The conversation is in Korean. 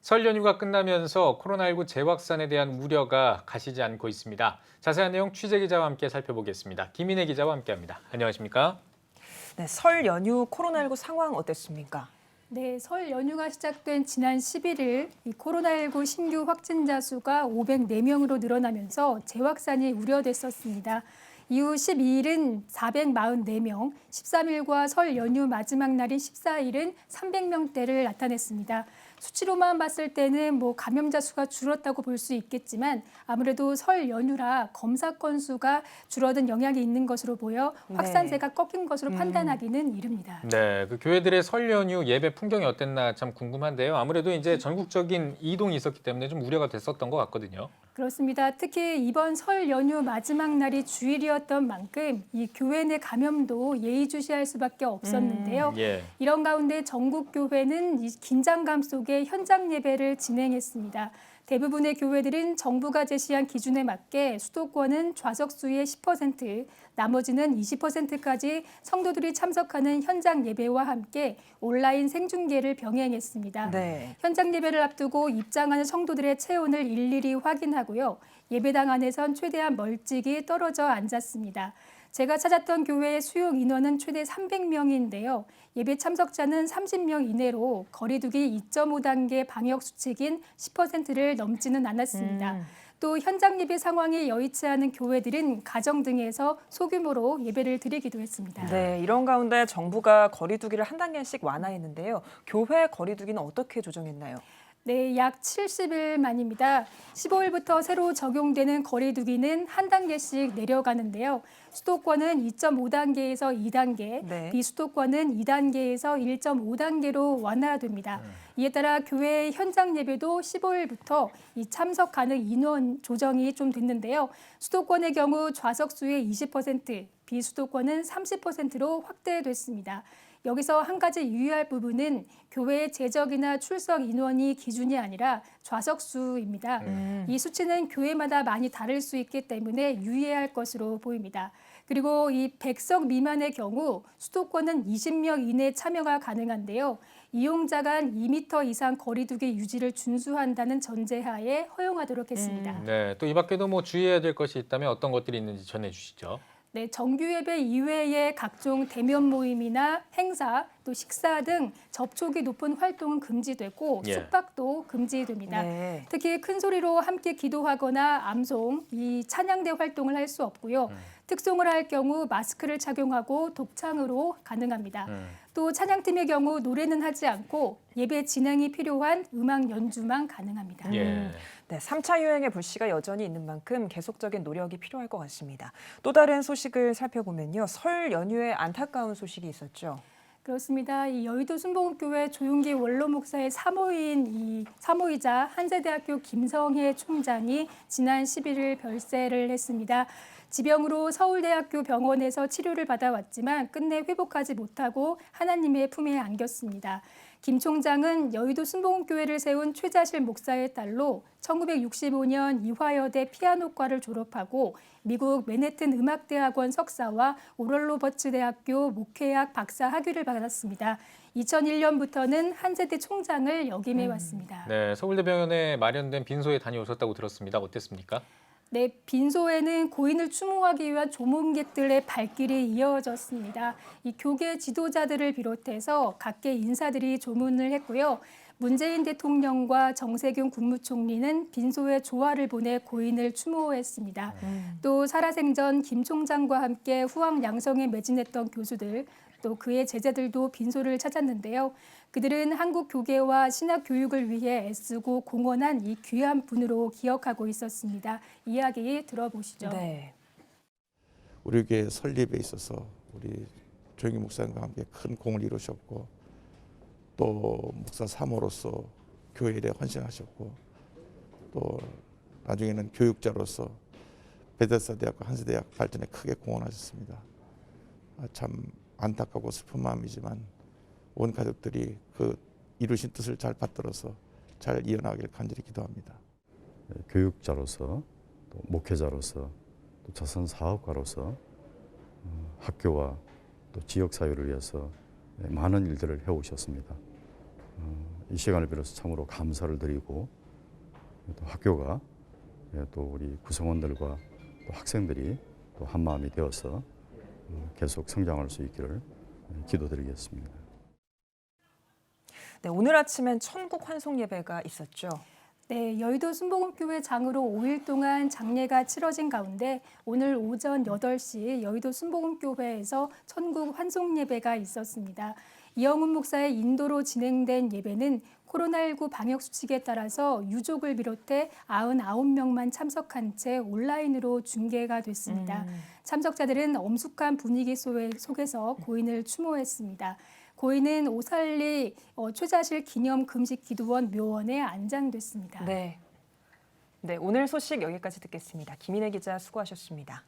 설 연휴가 끝나면서 코로나19 재확산에 대한 우려가 가시지 않고 있습니다. 자세한 내용 취재 기자와 함께 살펴보겠습니다. 김인혜 기자와 함께합니다. 안녕하십니까? 네, 설 연휴 코로나19 상황 어땠습니까? 네, 설 연휴가 시작된 지난 11일 이 코로나19 신규 확진자 수가 504명으로 늘어나면서 재확산이 우려됐었습니다. 이후 12일은 444명, 13일과 설 연휴 마지막 날인 14일은 300명대를 나타냈습니다. 수치로만 봤을 때는 감염자 수가 줄었다고 볼 수 있겠지만 아무래도 설 연휴라 검사 건수가 줄어든 영향이 있는 것으로 보여 확산세가 꺾인 것으로 판단하기는 이릅니다. 네, 그 교회들의 설 연휴 예배 풍경이 어땠나 참 궁금한데요. 아무래도 이제 전국적인 이동이 있었기 때문에 좀 우려가 됐었던 것 같거든요. 그렇습니다. 특히 이번 설 연휴 마지막 날이 주일이었던 만큼 이 교회 내 감염도 예의주시할 수밖에 없었는데요. 예. 이런 가운데 전국 교회는 이 긴장감 속에 현장 예배를 진행했습니다. 대부분의 교회들은 정부가 제시한 기준에 맞게 수도권은 좌석수의 10%, 나머지는 20%까지 성도들이 참석하는 현장 예배와 함께 온라인 생중계를 병행했습니다. 네. 현장 예배를 앞두고 입장하는 성도들의 체온을 일일이 확인하고요. 예배당 안에선 최대한 멀찍이 떨어져 앉았습니다. 제가 찾았던 교회의 수용 인원은 최대 300명인데요. 예배 참석자는 30명 이내로 거리 두기 2.5단계 방역 수칙인 10%를 넘지는 않았습니다. 또 현장 예배 상황이 여의치 않은 교회들은 가정 등에서 소규모로 예배를 드리기도 했습니다. 네, 이런 가운데 정부가 거리 두기를 한 단계씩 완화했는데요. 교회 거리 두기는 어떻게 조정했나요? 네, 약 70일 만입니다. 15일부터 새로 적용되는 거리 두기는 한 단계씩 내려가는데요. 수도권은 2.5단계에서 2단계, 네. 비수도권은 2단계에서 1.5단계로 완화됩니다. 이에 따라 교회 현장 예배도 15일부터 이 참석 가능 인원 조정이 좀 됐는데요. 수도권의 경우 좌석 수의 20%, 비수도권은 30%로 확대됐습니다. 여기서 한 가지 유의할 부분은 교회의 재적이나 출석 인원이 기준이 아니라 좌석 수입니다. 이 수치는 교회마다 많이 다를 수 있기 때문에 유의해야 할 것으로 보입니다. 그리고 이 100석 미만의 경우 수도권은 20명 이내 참여가 가능한데요. 이용자가 2m 이상 거리 두기 유지를 준수한다는 전제하에 허용하도록 했습니다. 네, 또 이 밖에도 주의해야 될 것이 있다면 어떤 것들이 있는지 전해주시죠. 네, 정규 예배 이외의 각종 대면 모임이나 행사, 또 식사 등 접촉이 높은 활동은 금지되고 예. 숙박도 금지됩니다. 네. 특히 큰 소리로 함께 기도하거나 암송, 이 찬양대 활동을 할 수 없고요. 특송을 할 경우 마스크를 착용하고 독창으로 가능합니다. 또 찬양팀의 경우 노래는 하지 않고 예배 진행이 필요한 음악 연주만 가능합니다. 예. 네, 3차 유행의 불씨가 여전히 있는 만큼 계속적인 노력이 필요할 것 같습니다. 또 다른 소식을 살펴보면요. 설 연휴에 안타까운 소식이 있었죠. 그렇습니다. 이 여의도 순복음교회 조용기 원로 목사의 사모이자 한세대학교 김성혜 총장이 지난 11일 별세를 했습니다. 지병으로 서울대학교 병원에서 치료를 받아왔지만 끝내 회복하지 못하고 하나님의 품에 안겼습니다. 김 총장은 여의도 순복음교회를 세운 최자실 목사의 딸로 1965년 이화여대 피아노과를 졸업하고 미국 맨해튼 음악대학원 석사와 오럴 로버츠 대학교 목회학 박사 학위를 받았습니다. 2001년부터는 한세대 총장을 역임해 왔습니다. 네, 서울대병원에 마련된 빈소에 다녀오셨다고 들었습니다. 어땠습니까? 네, 빈소에는 고인을 추모하기 위한 조문객들의 발길이 이어졌습니다. 이 교계 지도자들을 비롯해서 각계 인사들이 조문을 했고요. 문재인 대통령과 정세균 국무총리는 빈소에 조화를 보내 고인을 추모했습니다. 또 살아생전 김 총장과 함께 후학 양성에 매진했던 교수들, 또 그의 제자들도 빈소를 찾았는데요. 그들은 한국 교계와 신학 교육을 위해 애쓰고 공헌한 이 귀한 분으로 기억하고 있었습니다. 이야기 들어보시죠. 네. 우리 교회 설립에 있어서 우리 조영기 목사님과 함께 큰 공을 이루셨고 또 목사 사모로서 교회 일에 헌신하셨고 또 나중에는 교육자로서 베데스다 대학과 한세대학 발전에 크게 공헌하셨습니다. 참 안타깝고 슬픈 마음이지만 온 가족들이 그 이루신 뜻을 잘 받들어서 잘 이어나가길 간절히 기도합니다. 교육자로서 또 목회자로서 또 자선 사업가로서 학교와 또 지역 사회를 위해서 많은 일들을 해오셨습니다. 이 시간을 빌어서 참으로 감사를 드리고 또 학교가 또 우리 구성원들과 또 학생들이 또 한마음이 되어서 계속 성장할 수 있기를 기도드리겠습니다. 네, 오늘 아침엔 천국 환송 예배가 있었죠. 네, 여의도 순복음교회 장으로 5일 동안 장례가 치러진 가운데 오늘 오전 8시 여의도 순복음교회에서 천국 환송 예배가 있었습니다. 이영훈 목사의 인도로 진행된 예배는 코로나19 방역 수칙에 따라서 유족을 비롯해 99명만 참석한 채 온라인으로 중계가 됐습니다. 참석자들은 엄숙한 분위기 속에서 고인을 추모했습니다. 고인은 오살리 최자실 기념 금식 기도원 묘원에 안장됐습니다. 네. 네, 오늘 소식 여기까지 듣겠습니다. 김인혜 기자 수고하셨습니다.